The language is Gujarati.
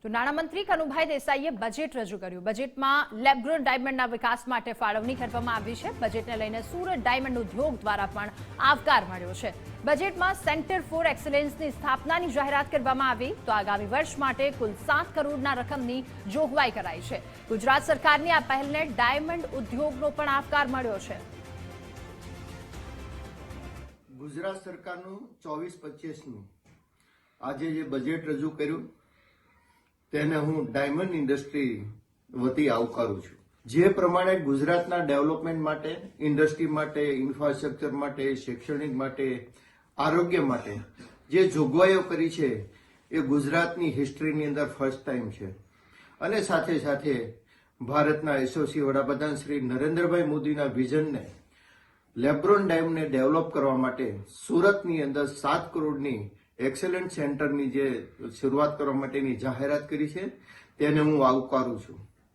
તો નાણામંત્રી કનુભાઈ દેસાઈએ બજેટ રજૂ કર્યું. બજેટમાં લેબગ્રોન ડાયમંડના વિકાસ માટે ફાળવણી કરવામાં આવી છે. બજેટને લઈને સુરત ડાયમંડ ઉદ્યોગ દ્વારા પણ આવકાર મળ્યો છે. બજેટમાં સેન્ટર ફોર એક્સલન્સની સ્થાપનાની જાહેરાત કરવામાં આવી. તો આગામી વર્ષ માટે કુલ 7 કરોડના રકમની જોગવાઈ કરાઈ છે. ગુજરાત સરકારની આ પહેલને ડાયમંડ ઉદ્યોગનો પણ આવકાર મળ્યો છે. ગુજરાત સરકારનું 24-25નું આજે જે બજેટ રજૂ કર્યું તેને હું ડાયમંડ ઇન્ડસ્ટ્રી વતી આવકારું છું. જે પ્રમાણે ગુજરાતના ડેવલપમેન્ટ માટે, ઇન્ડસ્ટ્રી માટે, ઇન્ફ્રાસ્ટ્રક્ચર માટે, શૈક્ષણિક માટે, આરોગ્ય માટે જે જોગવાઈઓ કરી છે એ ગુજરાતની હિસ્ટ્રીની અંદર ફર્સ્ટ ટાઈમ છે. અને સાથે સાથે ભારતના યશસ્વી વડાપ્રધાન શ્રી નરેન્દ્રભાઈ મોદીના વિઝનને લેબ્રોન ડાયમંડને ડેવલપ કરવા માટે સુરતની અંદર 7 કરોડની એક્સેલન્ટ સેન્ટરની જે શરૂઆત કરવા માટેની જાહેરાત કરી છે તેને હું આવકારું છું.